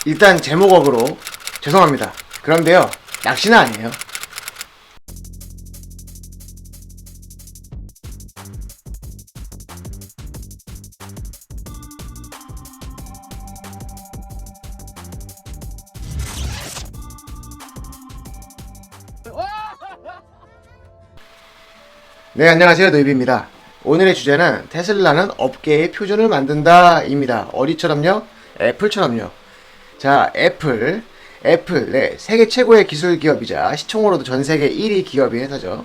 일단 제목어그로 죄송합니다. 그런데요, 낚시는 아니에요. 네, 안녕하세요. 노이비입니다. 오늘의 주제는 테슬라는 업계의 표준을 만든다 입니다. 어디처럼요? 애플처럼요. 자, 애플, 네, 세계 최고의 기술 기업이자 시총으로도 전 세계 1위 기업인 회사죠.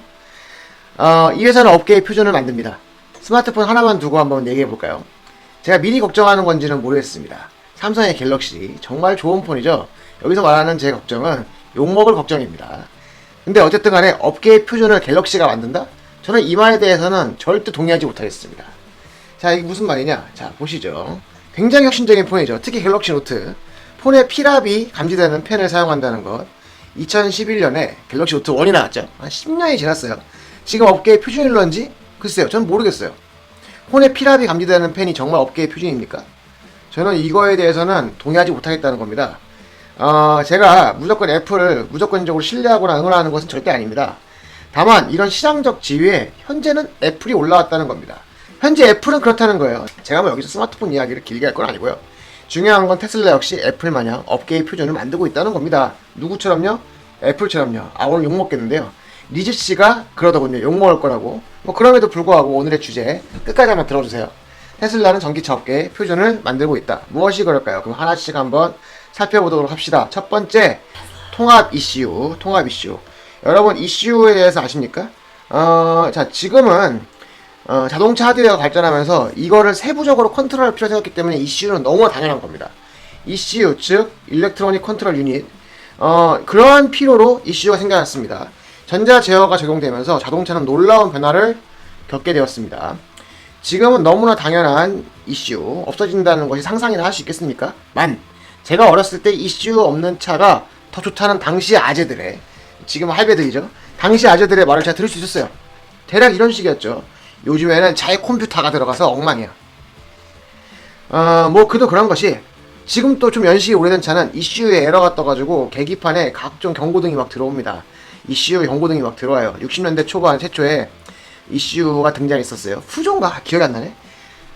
이 회사는 업계의 표준을 만듭니다. 스마트폰 하나만 두고 한번 얘기해 볼까요? 제가 미리 걱정하는 건지는 모르겠습니다. 삼성의 갤럭시 정말 좋은 폰이죠. 여기서 말하는 제 걱정은 욕먹을 걱정입니다. 근데 어쨌든 간에 업계의 표준을 갤럭시가 만든다? 저는 이 말에 대해서는 절대 동의하지 못하겠습니다. 자, 이게 무슨 말이냐? 자, 보시죠. 굉장히 혁신적인 폰이죠. 특히 갤럭시 노트. 폰에 피랍이 감지되는 펜을 사용한다는 것. 2011년에 갤럭시 노트 1이 나왔죠. 한 10년이 지났어요. 지금 업계의 표준일런지? 글쎄요, 저는 모르겠어요. 폰에 피랍이 감지되는 펜이 정말 업계의 표준입니까? 저는 이거에 대해서는 동의하지 못하겠다는 겁니다. 제가 무조건 애플을 무조건적으로 신뢰하거나 응원하는 것은 절대 아닙니다. 다만 이런 시장적 지위에 현재는 애플이 올라왔다는 겁니다. 현재 애플은 그렇다는 거예요. 제가 뭐 여기서 스마트폰 이야기를 길게 할 건 아니고요. 중요한 건 테슬라 역시 애플 마냥 업계의 표준을 만들고 있다는 겁니다. 누구처럼요? 애플처럼요. 오늘 욕먹겠는데요. 리즈씨가 그러더군요. 욕먹을 거라고. 뭐 그럼에도 불구하고 오늘의 주제 끝까지 한번 들어주세요. 테슬라는 전기차 업계의 표준을 만들고 있다. 무엇이 그럴까요? 그럼 하나씩 한번 살펴보도록 합시다. 첫 번째, 통합 이슈. 여러분 이슈에 대해서 아십니까? 자, 지금은 자동차 하드웨어가 발전하면서 이거를 세부적으로 컨트롤할 필요가 생겼기 때문에 이슈는 너무 당연한 겁니다. 이슈, 즉 일렉트로닉 컨트롤 유닛, 그러한 필요로 이슈가 생겨났습니다. 전자 제어가 적용되면서 자동차는 놀라운 변화를 겪게 되었습니다. 지금은 너무나 당연한 이슈, 없어진다는 것이 상상이나 할 수 있겠습니까? 제가 어렸을 때 이슈 없는 차가 더 좋다는 당시 아재들의, 지금 할배들이죠. 당시 아재들의 말을 제가 들을 수 있었어요. 대략 이런 식이었죠. 요즘에는 자의 컴퓨터가 들어가서 엉망이야. 뭐 그도 그런 것이, 지금 또 좀 연식이 오래된 차는 이슈에 에러가 떠가지고 계기판에 각종 경고등이 막 들어옵니다. 이슈 경고등이 막 들어와요. 60년대 초반 최초에 이슈가 등장했었어요. 푸조인가? 기억이 안 나네.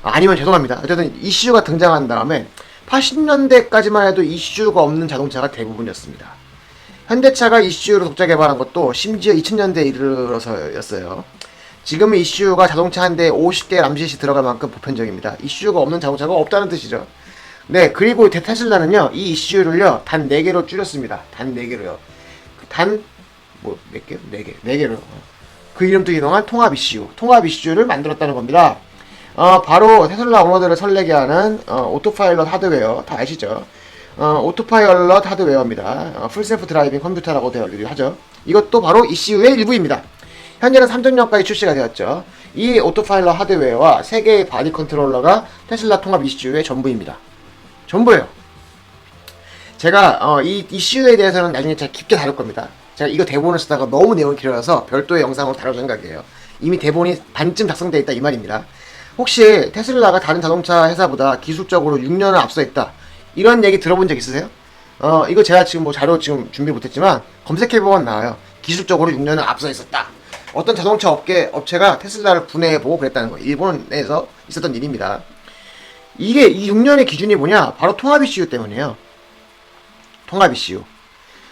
아니면 죄송합니다. 어쨌든 이슈가 등장한 다음에 80년대까지만 해도 이슈가 없는 자동차가 대부분이었습니다. 현대차가 이슈로 독자 개발한 것도 심지어 2000년대에 이르러서였어요. 지금은 이슈가 자동차 한 대에 50개 남짓이 들어갈 만큼 보편적입니다. 이슈가 없는 자동차가 없다는 뜻이죠. 네, 그리고 테슬라는요, 이 이슈를요, 단 4개로 줄였습니다. 단 4개로요. 몇 개요? 4개. 4개로. 그 이름도 유명한 통합 이슈를 만들었다는 겁니다. 바로 테슬라 오너들을 설레게 하는 오토파일럿 하드웨어, 다 아시죠? 오토파일럿 하드웨어입니다. 풀셀프 드라이빙 컴퓨터라고 되어있기도 하죠. 이것도 바로 ECU의 일부입니다. 현재는 3.0까지 출시가 되었죠. 이 오토파일럿 하드웨어와 3개의 바디 컨트롤러가 테슬라 통합 ECU의 전부입니다. 전부예요. 제가 이 ECU에 대해서는 나중에 제가 깊게 다룰 겁니다. 제가 이거 대본을 쓰다가 너무 내용이 길어서 별도의 영상으로 다룰 생각이에요. 이미 대본이 반쯤 작성되어 있다 이 말입니다. 혹시 테슬라가 다른 자동차 회사보다 기술적으로 6년을 앞서 있다, 이런 얘기 들어본 적 있으세요? 이거 제가 지금 뭐 자료 지금 준비 못했지만 검색해보면 나와요. 기술적으로 6년을 앞서 있었다. 어떤 자동차 업체가 테슬라를 분해해보고 그랬다는 거예요. 일본에서 있었던 일입니다. 이게 이 6년의 기준이 뭐냐? 바로 통합 이슈 때문이에요. 통합 이슈.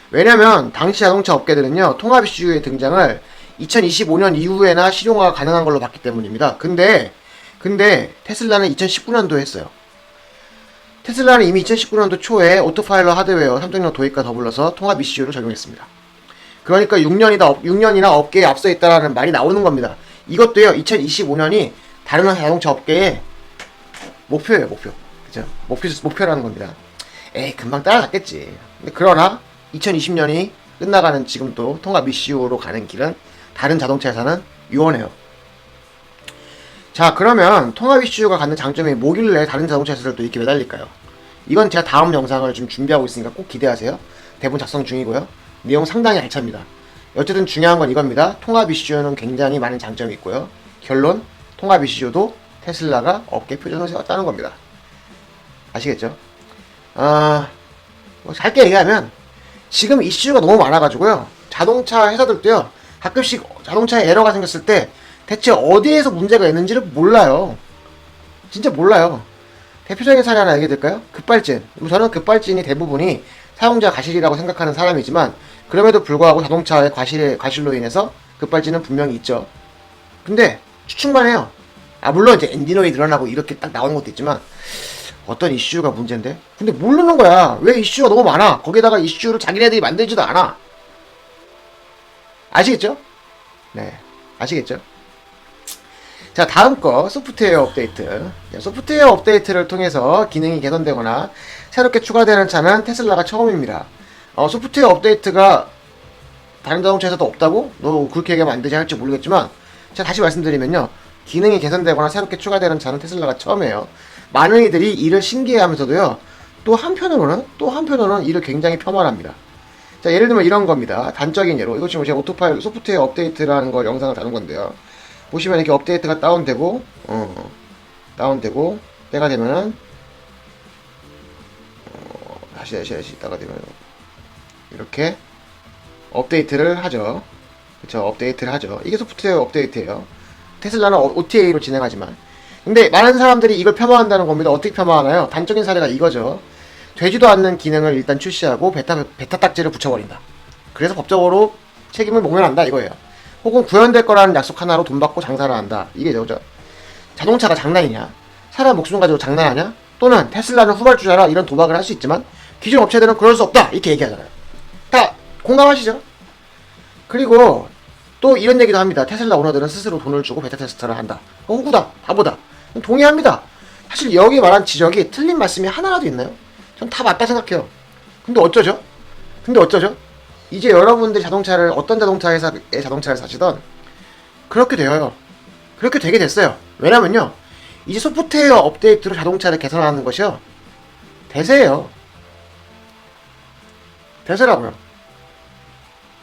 왜냐면 당시 자동차 업계들은요, 통합 이슈의 등장을 2025년 이후에나 실용화가 가능한 걸로 봤기 때문입니다. 근데 테슬라는 2019년도에 했어요. 테슬라는 이미 2019년도 초에 오토파일럿 하드웨어 3.0 도입과 더불어서 통합 이슈를 적용했습니다. 그러니까 6년이나 업계에 앞서 있다라는 말이 나오는 겁니다. 이것도요, 2025년이 다른 자동차 업계의 목표예요, 목표. 그죠? 목표라는 겁니다. 금방 따라갔겠지. 그러나 2020년이 끝나가는 지금도 통합 이슈로 가는 길은 다른 자동차 회사는 유언해요. 자, 그러면 통합 이슈가 갖는 장점이 뭐길래 다른 자동차 회사들도 이렇게 매달릴까요? 이건 제가 다음 영상을 좀 준비하고 있으니까 꼭 기대하세요. 대본 작성 중이고요. 내용 상당히 알찹니다. 어쨌든 중요한 건 이겁니다. 통합 이슈는 굉장히 많은 장점이 있고요. 결론, 통합 이슈도 테슬라가 업계 표준을 세웠다는 겁니다. 아시겠죠? 뭐 짧게 얘기하면 지금 이슈가 너무 많아가지고요. 자동차 회사들도요. 가끔씩 자동차에 에러가 생겼을 때 대체 어디에서 문제가 있는지를 몰라요. 진짜 몰라요. 대표적인 사례 하나 얘기 드릴까요? 급발진. 저는 급발진이 대부분이 사용자 과실이라고 생각하는 사람이지만 그럼에도 불구하고 자동차의 과실로 인해서 급발진은 분명히 있죠. 근데 추측만 해요. 물론 이제 엔진 오일이 늘어나고 이렇게 딱 나오는 것도 있지만 어떤 이슈가 문제인데? 근데 모르는 거야. 왜 이슈가 너무 많아? 거기다가 이슈를 자기네들이 만들지도 않아. 아시겠죠? 네, 아시겠죠? 자, 다음 거 소프트웨어 업데이트. 소프트웨어 업데이트를 통해서 기능이 개선되거나 새롭게 추가되는 차는 테슬라가 처음입니다. 소프트웨어 업데이트가 다른 자동차에서도 없다고? 너 그렇게 얘기하면 안 되지 할지 모르겠지만 제가 다시 말씀드리면요. 기능이 개선되거나 새롭게 추가되는 차는 테슬라가 처음이에요. 많은 이들이 이를 신기해하면서도요. 또 한편으로는 이를 굉장히 폄하합니다. 자, 예를 들면 이런 겁니다. 단적인 예로 이거 지금 제가 오토파일럿 소프트웨어 업데이트라는 걸 영상을 다룬 건데요. 보시면 이렇게 업데이트가 다운되고 때가 되면은 다시 있다가 되면 이렇게 업데이트를 하죠. 그쵸, 업데이트를 하죠. 이게 소프트웨어 업데이트예요. 테슬라는 OTA로 진행하지만. 근데 많은 사람들이 이걸 폄하한다는 겁니다. 어떻게 폄하하나요? 단적인 사례가 이거죠. 되지도 않는 기능을 일단 출시하고 베타 딱지를 붙여버린다. 그래서 법적으로 책임을 목면한다 이거예요. 혹은 구현될 거라는 약속 하나로 돈 받고 장사를 한다. 이게 저죠. 자동차가 장난이냐? 사람 목숨 가지고 장난하냐? 또는 테슬라는 후발주자라 이런 도박을 할 수 있지만 기존 업체들은 그럴 수 없다. 이렇게 얘기하잖아요. 다 공감하시죠? 그리고 또 이런 얘기도 합니다. 테슬라 오너들은 스스로 돈을 주고 베타 테스트를 한다. 호구다. 바보다. 동의합니다. 사실 여기 말한 지적이 틀린 말씀이 하나라도 있나요? 전 다 맞다 생각해요. 근데 어쩌죠? 이제 여러분들이 자동차를 어떤 자동차 회사의 자동차를 사시던 그렇게 되어요. 그렇게 되게 됐어요. 왜냐면요. 이제 소프트웨어 업데이트로 자동차를 개선하는 것이요. 대세예요. 대세라고요.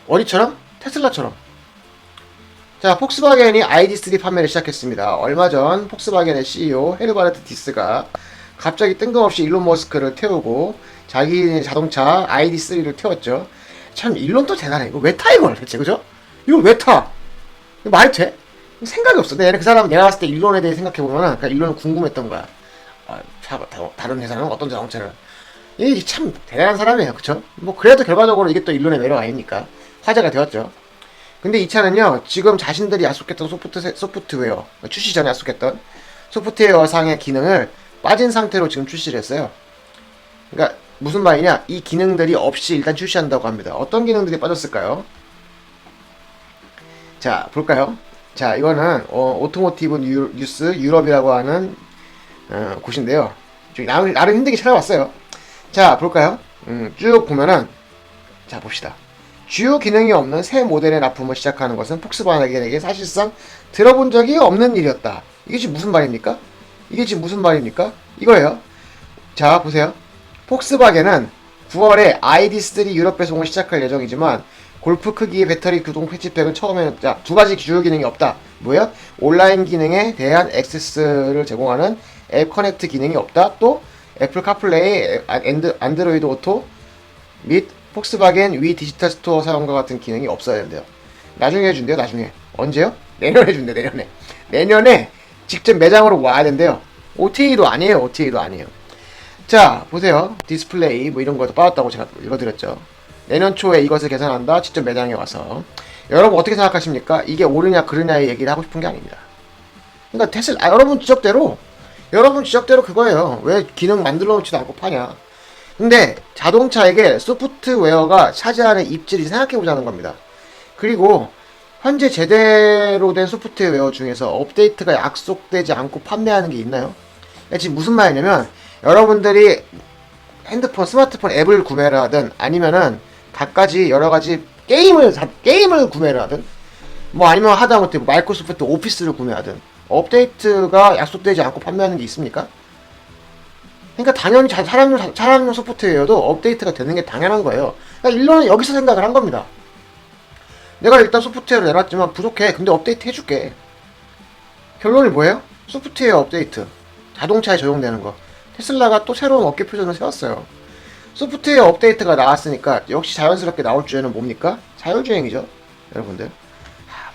어디처럼? 테슬라처럼. 자, 폭스바겐이 ID3 판매를 시작했습니다. 얼마 전 폭스바겐의 CEO 헤르바르트 디스가 갑자기 뜬금없이 일론 머스크를 태우고 자기 자동차 ID3를 태웠죠. 참 일론도 대단해. 이거 왜 타 이걸 대체, 그죠? 이걸 왜 타? 이거 말이 돼? 생각이 없어. 근데 그 사람은 내가 봤을 때 일론에 대해 생각해보면은 그냥 일론은 궁금했던 거야. 다른 회사는 어떤 자동차를. 이게 참 대단한 사람이에요. 그쵸? 뭐 그래도 결과적으로 이게 또 일론의 매력 아닙니까? 화제가 되었죠. 근데 이 차는요, 지금 자신들이 약속했던 소프트웨어, 출시 전에 약속했던 소프트웨어 상의 기능을 빠진 상태로 지금 출시를 했어요. 그러니까 무슨 말이냐, 이 기능들이 없이 일단 출시한다고 합니다. 어떤 기능들이 빠졌을까요? 자, 볼까요? 자, 이거는 오토모티브 뉴스 유럽이라고 하는 곳인데요. 나름 힘들게 찾아왔어요. 자, 볼까요? 쭉 보면은, 자, 봅시다. 주요 기능이 없는 새 모델의 납품을 시작하는 것은 폭스바겐에게 사실상 들어본 적이 없는 일이었다. 이게 지금 무슨 말입니까? 이거예요. 자, 보세요. 폭스바겐은 9월에 ID3 유럽 배송을 시작할 예정이지만 골프 크기의 배터리 구동 패치팩은 처음에는 두 가지 주요 기능이 없다. 뭐야? 온라인 기능에 대한 액세스를 제공하는 앱 커넥트 기능이 없다. 또 애플 카플레이, 안드로이드 오토 및 폭스바겐 위 디지털 스토어 사용과 같은 기능이 없어야 된대요. 나중에 해준대요. 나중에. 언제요? 내년에 해준대. 내년에 직접 매장으로 와야 된대요. OTA도 아니에요. 자, 보세요. 디스플레이 뭐 이런 것도 빠졌다고 제가 읽어드렸죠. 내년 초에 이것을 개선한다. 직접 매장에 와서. 여러분 어떻게 생각하십니까? 이게 옳으냐 그르냐의 얘기를 하고 싶은 게 아닙니다. 그러니까 테슬라, 여러분 지적대로 그거예요. 왜 기능 만들어 놓지도 않고 파냐. 근데 자동차에게 소프트웨어가 차지하는 입지를 생각해보자는 겁니다. 그리고 현재 제대로 된 소프트웨어 중에서 업데이트가 약속되지 않고 판매하는 게 있나요? 지금 무슨 말이냐면 여러분들이 핸드폰, 스마트폰 앱을 구매를 하든 아니면은 갖가지 여러가지 게임을 구매를 하든 뭐 아니면 하다못해 마이크로소프트 오피스를 구매하든 업데이트가 약속되지 않고 판매하는 게 있습니까? 그러니까 당연히 차량용 소프트웨어도 업데이트가 되는 게 당연한 거예요. 그러니까 일론은 여기서 생각을 한 겁니다. 내가 일단 소프트웨어를 내놨지만 부족해. 근데 업데이트 해줄게. 결론이 뭐예요? 소프트웨어 업데이트. 자동차에 적용되는 거. 테슬라가 또 새로운 업계 표준을 세웠어요. 소프트웨어 업데이트가 나왔으니까 역시 자연스럽게 나올 주제는 뭡니까? 자율주행이죠. 여러분들.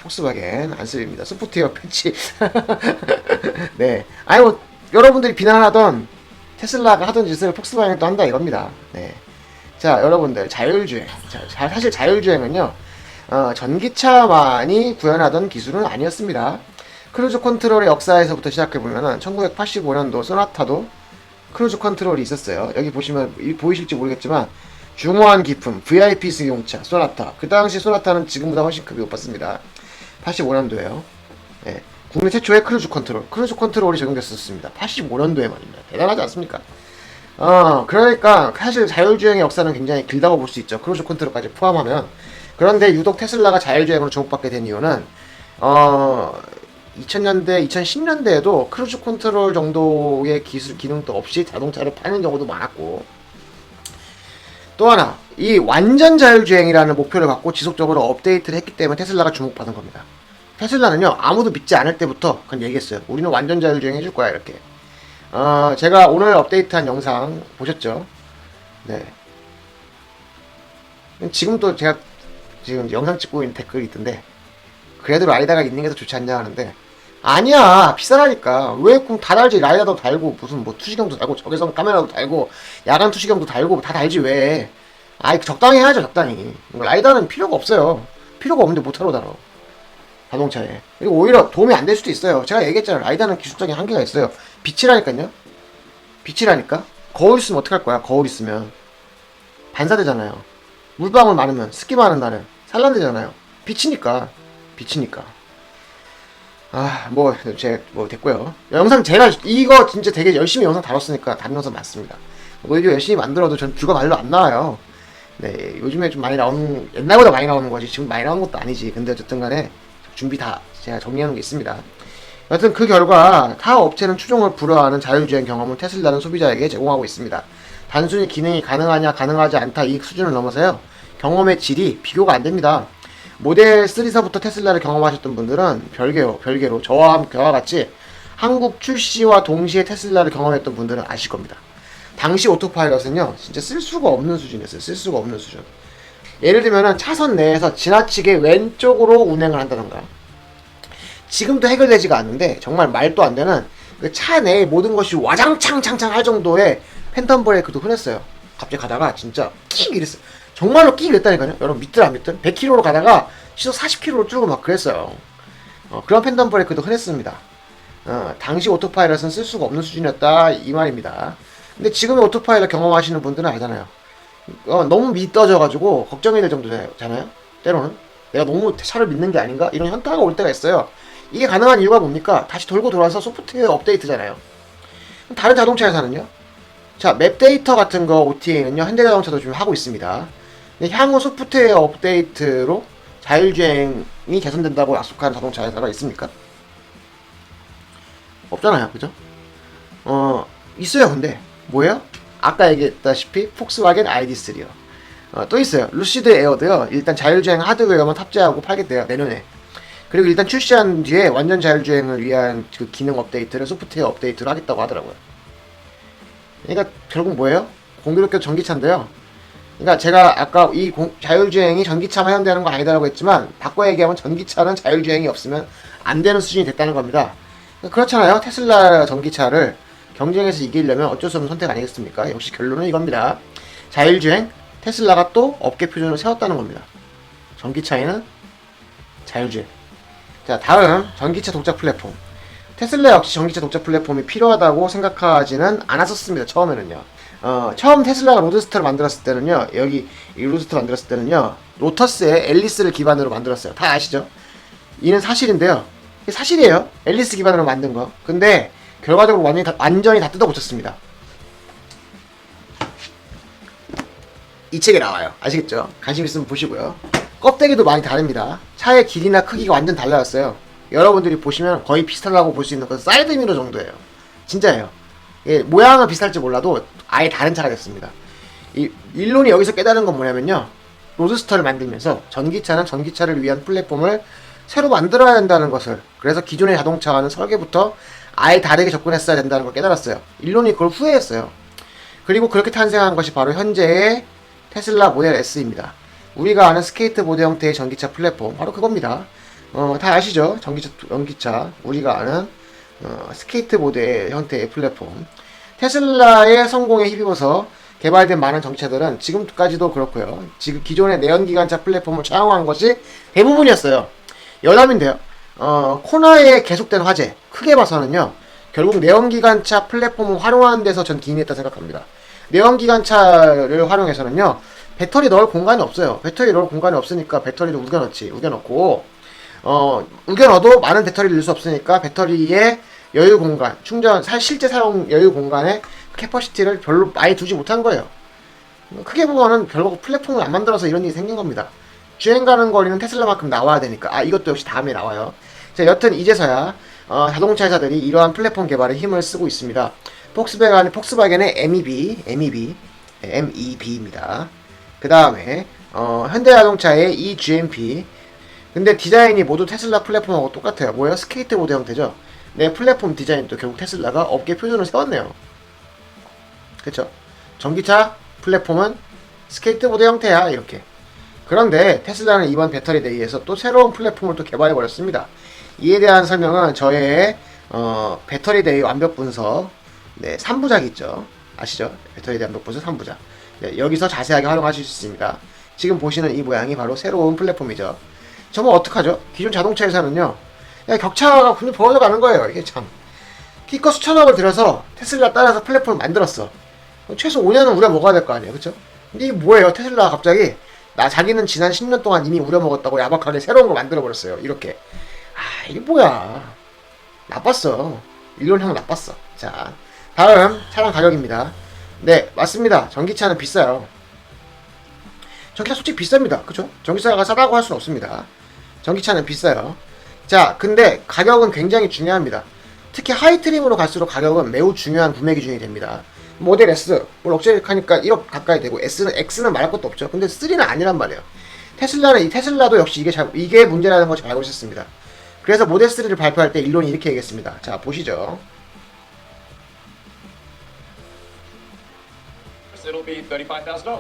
폭스바겐 안쓰립니다. 소프트웨어 패치. 네. 아니 뭐 여러분들이 비난하던 테슬라가 하던 짓을 폭스바겐도 한다 이겁니다. 네. 자, 여러분들 자율주행. 사실 자율주행은요. 전기차만이 구현하던 기술은 아니었습니다. 크루즈 컨트롤의 역사에서부터 시작해보면은 1985년도 소나타도 크루즈 컨트롤이 있었어요. 여기 보시면 보이실지 모르겠지만 중후한 기품 VIP 승용차 소나타. 그 당시 소나타는 지금보다 훨씬 급이 높았습니다. 85년도에요. 네. 국내 최초의 크루즈 컨트롤이 적용됐었습니다. 85년도에 말입니다. 대단하지 않습니까? 그러니까 사실 자율주행의 역사는 굉장히 길다고 볼 수 있죠. 크루즈 컨트롤까지 포함하면. 그런데 유독 테슬라가 자율주행으로 주목받게 된 이유는 2000년대, 2010년대에도 크루즈 컨트롤 정도의 기능도 없이 자동차를 파는 경우도 많았고, 또 하나, 이 완전 자율주행이라는 목표를 갖고 지속적으로 업데이트를 했기 때문에 테슬라가 주목받은 겁니다. 테슬라는요, 아무도 믿지 않을 때부터 그냥 얘기했어요. 우리는 완전 자율주행 해줄 거야, 이렇게. 제가 오늘 업데이트한 영상 보셨죠? 네. 지금도 제가 지금 영상 찍고 있는 댓글이 있던데, 그래도 라이다가 있는 게 더 좋지 않냐 하는데, 아니야, 비싸라니까. 왜 그럼 다 달지? 라이다도 달고 무슨 뭐 투시경도 달고 적외선 카메라도 달고 야간 투시경도 달고 다 달지 왜? 아이 적당히 해야죠, 적당히. 라이다는 필요가 없어요. 필요가 없는데 못하러 달아, 자동차에. 그리고 오히려 도움이 안 될 수도 있어요. 제가 얘기했잖아요. 라이다는 기술적인 한계가 있어요. 빛이라니까요. 빛이라니까. 거울 있으면 어떡할 거야? 거울 있으면 반사되잖아요. 물방울 많으면, 습기 많은 날은 산란되잖아요. 빛이니까. 뭐 됐고요. 영상 제가 이거 진짜 되게 열심히 영상 다뤘으니까 다른 영상 맞습니다. 뭐 이거 열심히 만들어도 전 뷰가 말로 안 나와요. 네, 요즘에 좀 많이 나오는, 옛날보다 많이 나오는 거지. 지금 많이 나오는 것도 아니지. 근데 어쨌든 간에 준비 다 제가 정리하는 게 있습니다. 여하튼 그 결과 타 업체는 추종을 불허하는 자율주행 경험을 테슬라는 소비자에게 제공하고 있습니다. 단순히 기능이 가능하냐 가능하지 않다 이 수준을 넘어서요, 경험의 질이 비교가 안 됩니다. 모델 3서부터 테슬라를 경험하셨던 분들은 별개로 저와 같이 한국 출시와 동시에 테슬라를 경험했던 분들은 아실 겁니다. 당시 오토파일럿은요, 진짜 쓸 수가 없는 수준이었어요. 쓸 수가 없는 수준. 예를 들면은 차선 내에서 지나치게 왼쪽으로 운행을 한다던가, 지금도 해결되지가 않는데 정말 말도 안 되는 그 차 내의 모든 것이 와장창창창 할 정도의 팬텀 브레이크도 흔했어요. 갑자기 가다가 진짜 끽 이랬어요. 정말로 끽 이랬다니까요. 여러분 믿든 안 믿든 100km로 가다가 시속 40km로 줄고 막 그랬어요. 그런 팬덤 브레이크도 흔했습니다. 당시 오토파일럿은 쓸 수가 없는 수준이었다 이 말입니다. 근데 지금의 오토파일럿 경험하시는 분들은 알잖아요. 너무 믿어져가지고 걱정이 될 정도잖아요. 때로는 내가 너무 차를 믿는 게 아닌가 이런 현타가 올 때가 있어요. 이게 가능한 이유가 뭡니까? 다시 돌고 돌아서 소프트웨어 업데이트잖아요. 다른 자동차에서는요, 자, 맵 데이터 같은 거 OTA는요, 현대자동차도 좀 하고 있습니다. 근데 향후 소프트웨어 업데이트로 자율주행이 개선된다고 약속한 자동차 회사가 있습니까? 없잖아요, 그죠? 있어요. 근데 뭐예요? 아까 얘기했다시피 폭스바겐 ID3요. 또 있어요. 루시드 에어도요, 일단 자율주행 하드웨어만 탑재하고 팔겠대요, 내년에. 그리고 일단 출시한 뒤에 완전 자율주행을 위한 그 기능 업데이트를 소프트웨어 업데이트로 하겠다고 하더라고요. 그러니까 결국 뭐예요? 공교롭게도 전기차인데요. 그러니까 제가 아까 이 자율주행이 전기차만 해당되는 거 아니다라고 했지만, 바꿔 얘기하면 전기차는 자율주행이 없으면 안 되는 수준이 됐다는 겁니다. 그러니까 그렇잖아요. 테슬라 전기차를 경쟁에서 이기려면 어쩔 수 없는 선택 아니겠습니까? 역시 결론은 이겁니다. 자율주행, 테슬라가 또 업계 표준을 세웠다는 겁니다. 전기차에는 자율주행. 자, 다음 전기차 독자 플랫폼. 테슬라 역시 전기차 독자 플랫폼이 필요하다고 생각하지는 않았었습니다. 처음에는요. 처음 테슬라가 로드스터를 만들었을 때는요, 여기 이 로드스터 만들었을 때는요, 로터스의 앨리스를 기반으로 만들었어요. 다 아시죠? 이는 사실인데요. 이게 사실이에요. 앨리스 기반으로 만든 거. 근데 결과적으로 완전히 다 뜯어고쳤습니다. 이 책에 나와요. 아시겠죠? 관심 있으면 보시고요. 껍데기도 많이 다릅니다. 차의 길이나 크기가 완전 달라졌어요. 여러분들이 보시면 거의 비슷하다고 볼 수 있는 건 사이드미러 정도예요. 진짜예요. 예, 모양은 비슷할지 몰라도 아예 다른 차가 됐습니다. 이 일론이 여기서 깨달은 건 뭐냐면요, 로드스터를 만들면서 전기차는 전기차를 위한 플랫폼을 새로 만들어야 된다는 것을, 그래서 기존의 자동차와는 설계부터 아예 다르게 접근했어야 된다는 걸 깨달았어요. 일론이 그걸 후회했어요. 그리고 그렇게 탄생한 것이 바로 현재의 테슬라 모델 S입니다. 우리가 아는 스케이트보드 형태의 전기차 플랫폼 바로 그겁니다. 다 아시죠? 전기차 우리가 아는 스케이트보드의 형태의 플랫폼. 테슬라의 성공에 힘입어서 개발된 많은 전기차들은 지금까지도 그렇고요. 지금 기존의 내연기관차 플랫폼을 차용한 것이 대부분이었어요. 여담인데요. 코나의 계속된 화제, 크게 봐서는요. 결국 내연기관차 플랫폼을 활용하는 데서 전 기인했다 생각합니다. 내연기관차를 활용해서는요. 배터리 넣을 공간이 없어요. 배터리 넣을 공간이 없으니까 배터리를 우겨넣고 우겨넣어도 많은 배터리를 넣을 수 없으니까 배터리의 여유 공간, 실제 사용 여유 공간에 캐퍼시티를 별로 많이 두지 못한 거예요. 크게 보면은 결국 플랫폼을 안 만들어서 이런 일이 생긴 겁니다. 주행 가는 거리는 테슬라만큼 나와야 되니까. 이것도 역시 다음에 나와요. 자, 여튼 이제서야 자동차 회사들이 이러한 플랫폼 개발에 힘을 쓰고 있습니다. 폭스바겐의 MEB입니다. 그 다음에 현대자동차의 eGMP. 근데 디자인이 모두 테슬라 플랫폼하고 똑같아요. 뭐예요? 스케이트보드 형태죠. 네, 플랫폼 디자인도 결국 테슬라가 업계 표준을 세웠네요. 그쵸? 전기차 플랫폼은 스케이트보드 형태야, 이렇게. 그런데 테슬라는 이번 배터리 데이에서 또 새로운 플랫폼을 또 개발해버렸습니다. 이에 대한 설명은 저의 배터리 데이 완벽 분석 3부작 있죠. 아시죠? 배터리 데이 완벽 분석 3부작. 네, 여기서 자세하게 활용하실 수 있습니다. 지금 보시는 이 모양이 바로 새로운 플랫폼이죠. 저뭐 어떡하죠? 기존 자동차 회사는요, 격차가 굉장히 벌어져 가는 거예요. 이게 참. 기껏 수천억을 들여서 테슬라 따라서 플랫폼을 만들었어. 최소 5년은 우려먹어야 될 거 아니에요. 그쵸? 근데 이게 뭐예요? 테슬라가 갑자기 자기는 지난 10년 동안 이미 우려먹었다고 야박하게 새로운 걸 만들어버렸어요. 이렇게. 이게 뭐야. 나빴어. 일론형 나빴어. 자, 다음 차량 가격입니다. 네, 맞습니다. 전기차는 비싸요. 전기차 솔직히 비쌉니다. 그쵸? 전기차가 싸다고 할 수는 없습니다. 전기차는 비싸요. 자, 근데 가격은 굉장히 중요합니다. 특히 하이트림으로 갈수록 가격은 매우 중요한 구매 기준이 됩니다. 모델 S, 럭셔리카니까 1억 가까이 되고, X는 말할 것도 없죠. 근데 3는 아니란 말이에요. 테슬라도 역시 이게 문제라는 걸 잘 알고 있었습니다. 그래서 모델 3를 발표할 때 일론이 이렇게 얘기했습니다. 자, 보시죠. It'll be $35,000.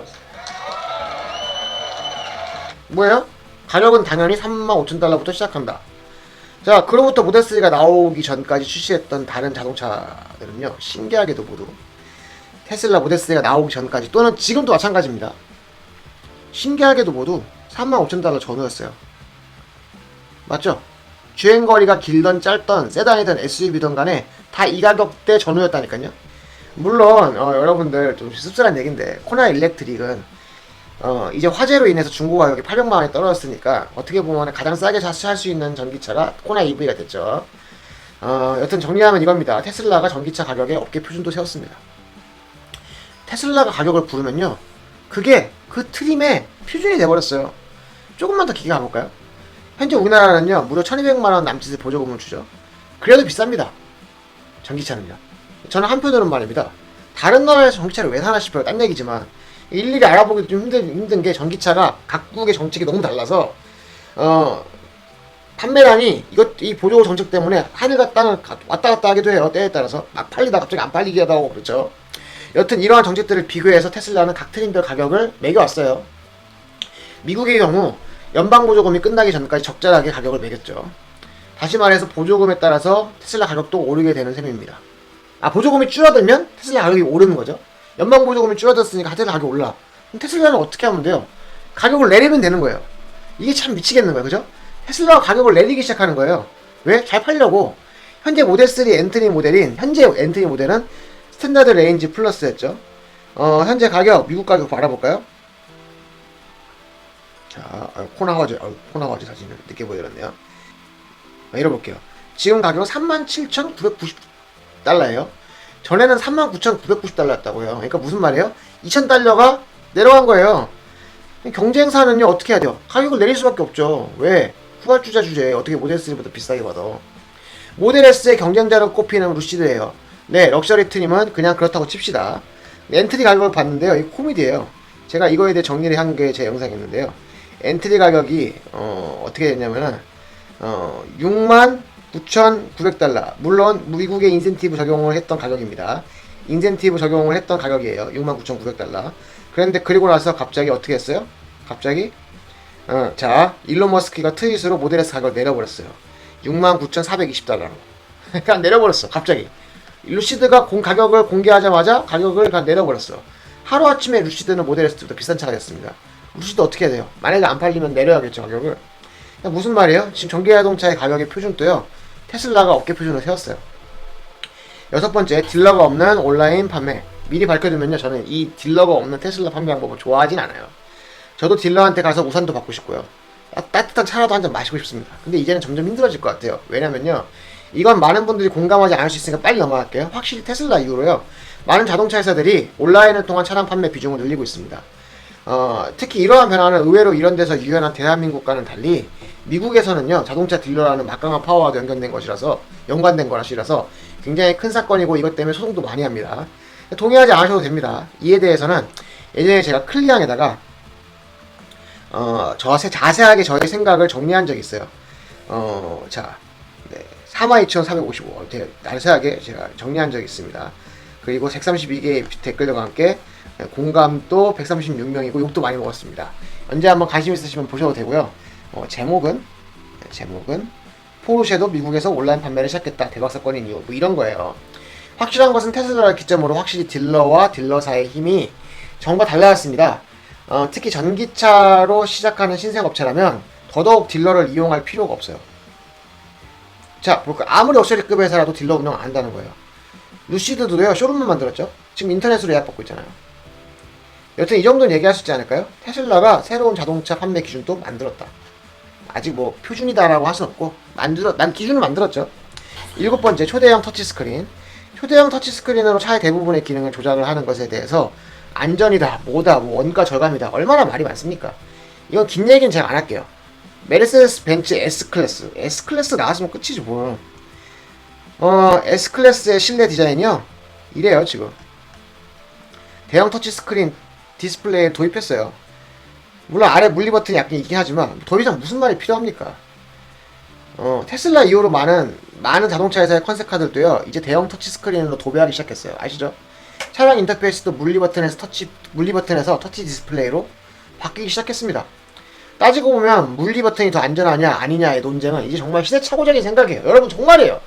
뭐예요? 가격은 당연히 35,000달러부터 시작한다. 자, 그로부터 모델 3가 나오기 전까지 출시했던 다른 자동차들은요, 신기하게도 모두 테슬라 모델 3가 나오기 전까지, 또는 지금도 마찬가지입니다. 신기하게도 모두 35,000달러 전후였어요. 맞죠? 주행거리가 길던 짧던 세단이든 SUV든 간에 다 이 가격대 전후였다니까요. 물론 여러분들 좀 씁쓸한 얘기인데, 코나 일렉트릭은 이제 화재로 인해서 중고 가격이 800만원이 떨어졌으니까 어떻게 보면 가장 싸게 살 수 있는 전기차가 코나 EV가 됐죠. 여튼 정리하면 이겁니다. 테슬라가 전기차 가격에 업계 표준도 세웠습니다. 테슬라가 가격을 부르면요, 그게 그 트림의 표준이 돼버렸어요. 조금만 더 길게 가볼까요? 현재 우리나라는요, 무려 1200만원 남짓의 보조금을 주죠. 그래도 비쌉니다. 전기차는요. 저는 한편으로는 말입니다. 다른 나라에서 전기차를 왜 사나 싶어요. 딴 얘기지만 일일이 알아보기도 좀 힘든 게, 전기차가 각국의 정책이 너무 달라서 판매량이 이 보조 정책 때문에 하늘과 땅을 왔다 갔다 하기도 해요. 때에 따라서 막 팔리다 갑자기 안 팔리게 하고 그렇죠. 여튼 이러한 정책들을 비교해서 테슬라는 각 트림별 가격을 매겨왔어요. 미국의 경우 연방 보조금이 끝나기 전까지 적절하게 가격을 매겼죠. 다시 말해서 보조금에 따라서 테슬라 가격도 오르게 되는 셈입니다. 보조금이 줄어들면 테슬라 가격이 오르는 거죠. 연방 보조금이 줄어들었으니까 테슬라 가격이 올라. 그럼 테슬라는 어떻게 하면 돼요? 가격을 내리면 되는 거예요. 이게 참 미치겠는 거예요. 그죠? 테슬라가 가격을 내리기 시작하는 거예요. 왜? 잘 팔려고. 현재 모델 3 엔트리 모델은 스탠다드 레인지 플러스였죠. 현재 가격, 미국 가격 알아볼까요? 자, 코나화제 사진을 늦게 보여드렸네요. 읽어볼게요. 지금 가격은 37,990달러예요. 전에는 39,990달러였다고요. 그러니까 무슨 말이에요? 2,000달러가 내려간 거예요. 경쟁사는요, 어떻게 해야 돼요? 가격을 내릴 수밖에 없죠. 왜? 후발주자 주제에 어떻게 모델 3보다 비싸게 받아. 모델 S의 경쟁자로 꼽히는 루시드예요. 네, 럭셔리 트림은 그냥 그렇다고 칩시다. 엔트리 가격을 봤는데요. 이거 코미디예요. 제가 이거에 대해 정리를 한 게 제 영상이었는데요. 엔트리 가격이 어떻게 됐냐면은 69,900달러. 물론 미국의 인센티브 적용을 했던 가격입니다. 인센티브 적용을 했던 가격이에요. 69,900달러. 그런데 그리고 나서 갑자기 어떻게 했어요? 갑자기 자, 일론 머스크가 트윗으로 모델 S 가격을 내려버렸어요. 69,420달러로. 그러니까 내려버렸어. 갑자기. 루시드가 가격을 공개하자마자 가격을 그냥 내려버렸어. 하루아침에 루시드는 모델 S보다 비싼 차가 됐습니다. 루시드 어떻게 해야 돼요? 만약에 안 팔리면 내려야겠죠, 가격을. 무슨 말이에요? 지금 전기자동차의 가격의 표준도요, 테슬라가 업계 표준을 세웠어요. 여섯 번째, 딜러가 없는 온라인 판매. 미리 밝혀두면요, 저는 이 딜러가 없는 테슬라 판매 방법을 좋아하진 않아요. 저도 딜러한테 가서 우산도 받고 싶고요, 따뜻한 차라도 한 잔 마시고 싶습니다. 근데 이제는 점점 힘들어질 것 같아요. 왜냐면요, 이건 많은 분들이 공감하지 않을 수 있으니까 빨리 넘어갈게요. 확실히 테슬라 이후로요, 많은 자동차 회사들이 온라인을 통한 차량 판매 비중을 늘리고 있습니다. 특히 이러한 변화는 의외로 이런 데서 유연한 대한민국과는 달리 미국에서는요, 자동차 딜러라는 막강한 파워와 연관된 것이라서 굉장히 큰 사건이고, 이것 때문에 소송도 많이 합니다. 동의하지 않으셔도 됩니다. 이에 대해서는 예전에 제가 클리앙에다가 자세하게 저의 생각을 정리한 적이 있어요. 자, 네, 42,455 자세하게 제가 정리한 적이 있습니다. 그리고 132개의 댓글들과 함께 공감도 136명이고 욕도 많이 먹었습니다. 언제 한번 관심 있으시면 보셔도 되고요. 제목은 포르쉐도 미국에서 온라인 판매를 시작했다. 대박 사건인 이유. 뭐 이런 거예요. 확실한 것은 테슬라를 기점으로 확실히 딜러와 딜러사의 힘이 전과 달라졌습니다. 특히 전기차로 시작하는 신생업체라면 더더욱 딜러를 이용할 필요가 없어요. 자, 볼까? 아무리 럭셔리급 회사라도 딜러 운영 안 한다는 거예요. 루시드도요, 쇼룸만 만들었죠. 지금 인터넷으로 예약 받고 있잖아요. 여튼 이 정도는 얘기할 수 있지 않을까요? 테슬라가 새로운 자동차 판매 기준도 만들었다. 아직 뭐 표준이다라고 할 수 없고 난 기준을 만들었죠. 일곱 번째, 초대형 터치스크린. 초대형 터치스크린으로 차의 대부분의 기능을 조작을 하는 것에 대해서 안전이다, 뭐다, 뭐 원가 절감이다, 얼마나 말이 많습니까? 이건 긴 얘기는 제가 안 할게요. 메르세데스 벤츠 S클래스 나왔으면 끝이지 뭘. S클래스의 실내 디자인이요, 이래요. 지금 대형 터치스크린 디스플레이에 도입했어요. 물론 아래 물리 버튼이 약간 있긴 하지만 더 이상 무슨 말이 필요합니까? 테슬라 이후로 많은 자동차 회사의 컨셉카들도요, 이제 대형 터치스크린으로 도배하기 시작했어요. 아시죠? 차량 인터페이스도 물리 버튼에서 터치 디스플레이로 바뀌기 시작했습니다. 따지고 보면 물리 버튼이 더 안전하냐 아니냐의 논쟁은 이제 정말 시대착오적인 생각이에요. 여러분, 정말이에요.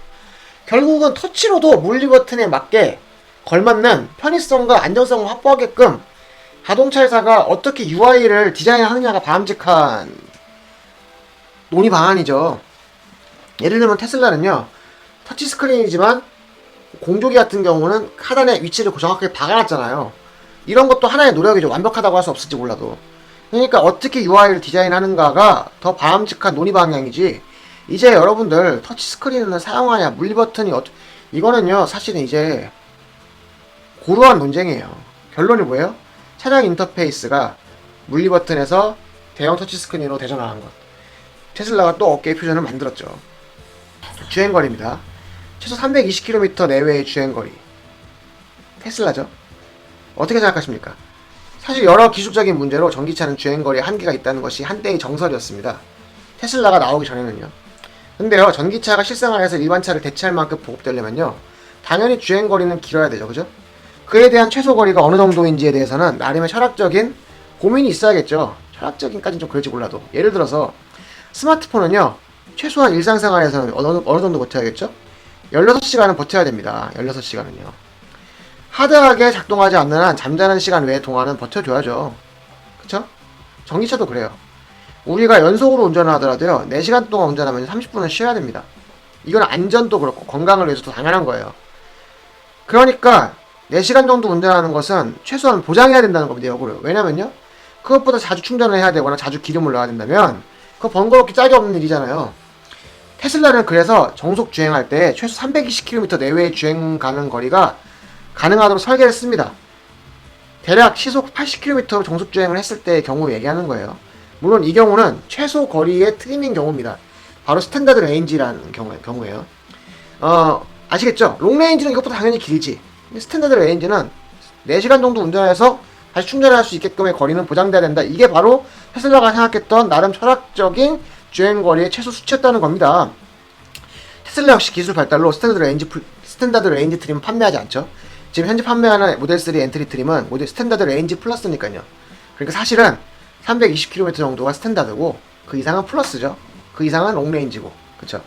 결국은 터치로도 물리 버튼에 맞게 걸맞는 편의성과 안정성을 확보하게끔 자동차 회사가 어떻게 UI를 디자인하느냐가 바람직한 논의 방안이죠. 예를 들면 테슬라는요, 터치스크린이지만 공조기 같은 경우는 하단에 위치를 정확하게 박아놨잖아요. 이런 것도 하나의 노력이죠. 완벽하다고 할 수 없을지 몰라도. 그러니까 어떻게 UI를 디자인하는가가 더 바람직한 논의 방향이지, 이제 여러분들 터치스크린을 사용하냐, 물리버튼이 이거는요, 사실은 이제 고루한 논쟁이에요. 결론이 뭐예요? 차량 인터페이스가 물리버튼에서 대형 터치스크린으로 대전환한 것. 테슬라가 또 어깨의 표준을 만들었죠. 주행거리입니다. 최소 320km 내외의 주행거리. 테슬라죠. 어떻게 생각하십니까? 사실 여러 기술적인 문제로 전기차는 주행거리에 한계가 있다는 것이 한때의 정설이었습니다. 테슬라가 나오기 전에는요. 근데요, 전기차가 실생활에서 일반차를 대체할 만큼 보급되려면요, 당연히 주행거리는 길어야 되죠. 그죠? 그에 대한 최소거리가 어느 정도인지에 대해서는 나름의 철학적인 고민이 있어야겠죠. 철학적인까지는 좀 그럴지 몰라도. 예를 들어서 스마트폰은요, 최소한 일상생활에서는 어느 정도 버텨야겠죠? 16시간은 버텨야 됩니다. 16시간은요. 하드하게 작동하지 않는 한 잠자는 시간 외의 동안은 버텨줘야죠. 그쵸? 전기차도 그래요. 우리가 연속으로 운전을 하더라도요, 4시간 동안 운전하면 30분은 쉬어야 됩니다. 이건 안전도 그렇고 건강을 위해서도 당연한 거예요. 그러니까 4시간 정도 운전하는 것은 최소한 보장해야 된다는 겁니다. 역으로. 왜냐면요, 그것보다 자주 충전을 해야 되거나 자주 기름을 넣어야 된다면 그거 번거롭게 짝이 없는 일이잖아요. 테슬라는 그래서 정속 주행할 때 최소 320km 내외의 주행 가능 거리가 가능하도록 설계를 했습니다. 대략 시속 80km로 정속 주행을 했을 때의 경우 얘기하는 거예요. 물론 이 경우는 최소 거리의 트리밍 경우입니다. 바로 스탠다드 레인지라는 경우예요. 아시겠죠? 롱레인지는 이것보다 당연히 길지. 스탠다드 레인지는 4시간 정도 운전해서 다시 충전할 수 있게끔의 거리는 보장돼야 된다. 이게 바로 테슬라가 생각했던 나름 철학적인 주행거리의 최소 수치였다는 겁니다. 테슬라 역시 기술 발달로 스탠다드 레인지 트림 판매하지 않죠. 지금 현재 판매하는 모델 3 엔트리 트림은 모델 스탠다드 레인지 플러스니까요. 그러니까 사실은 320km 정도가 스탠다드고 그 이상은 플러스죠. 그 이상은 롱레인지고, 그쵸?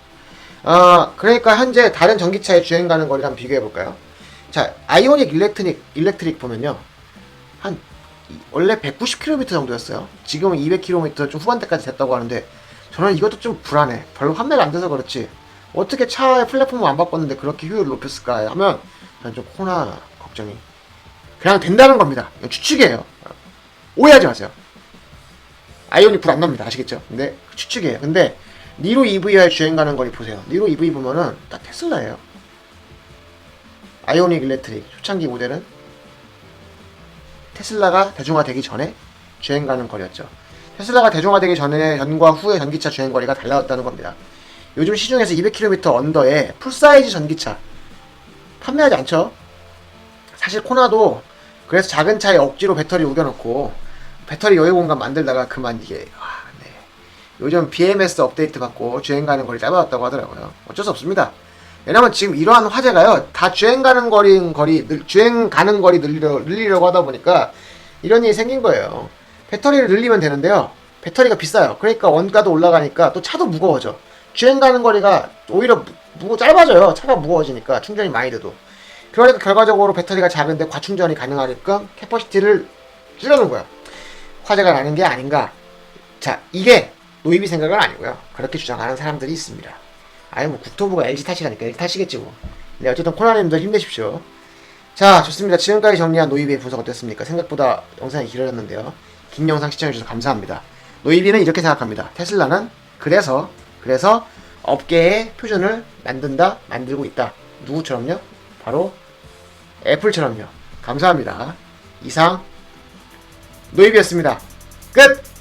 그러니까 현재 다른 전기차의 주행 가는 거리랑 비교해 볼까요? 자, 아이오닉 일렉트릭 보면요, 원래 190km 정도였어요. 지금은 200km 좀 후반대까지 됐다고 하는데, 저는 이것도 좀 불안해. 별로 판매가 안 돼서 그렇지, 어떻게 차의 플랫폼을 안 바꿨는데 그렇게 효율을 높였을까 하면 저는 좀 코나 걱정이. 그냥 된다는 겁니다. 이건 추측이에요. 오해하지 마세요. 아이오닉 불 안 납니다. 아시겠죠? 근데 추측이에요. 근데 니로 EVR 주행 가는 거리 보세요. 니로 EV 보면은 딱 테슬라예요. 아이오닉 일렉트릭 초창기 모델은 테슬라가 대중화되기 전에 주행 가는 거리였죠. 테슬라가 대중화되기 전과 후의 전기차 주행 거리가 달라졌다는 겁니다. 요즘 시중에서 200km 언더의 풀사이즈 전기차 판매하지 않죠. 사실 코나도 그래서 작은 차에 억지로 배터리 우겨놓고 배터리 여유 공간 만들다가 그만 이게 네. 요즘 BMS 업데이트 받고 주행 가는 거리 짧아졌다고 하더라고요. 어쩔 수 없습니다. 왜냐면 지금 이러한 화제가요, 다 주행 가는 거리 늘리려고 하다 보니까 이런 일이 생긴 거예요. 배터리를 늘리면 되는데요, 배터리가 비싸요. 그러니까 원가도 올라가니까 또 차도 무거워져. 주행 가는 거리가 오히려 짧아져요. 차가 무거워지니까 충전이 많이 돼도. 그러니까 결과적으로 배터리가 작은데 과충전이 가능하게끔 캐퍼시티를 줄여놓은 거야. 화제가 나는 게 아닌가. 자, 이게 노이비 생각은 아니고요, 그렇게 주장하는 사람들이 있습니다. 아니 뭐 국토부가 LG 탓이라니까 LG 탓이겠지 뭐. 네, 어쨌든 코나님들 힘내십시오. 자, 좋습니다. 지금까지 정리한 노이비의 분석 어땠습니까? 생각보다 영상이 길어졌는데요, 긴 영상 시청해주셔서 감사합니다. 노이비는 이렇게 생각합니다. 테슬라는 그래서 업계의 표준을 만들고 있다. 누구처럼요? 바로 애플처럼요. 감사합니다. 이상 노이비였습니다. 끝!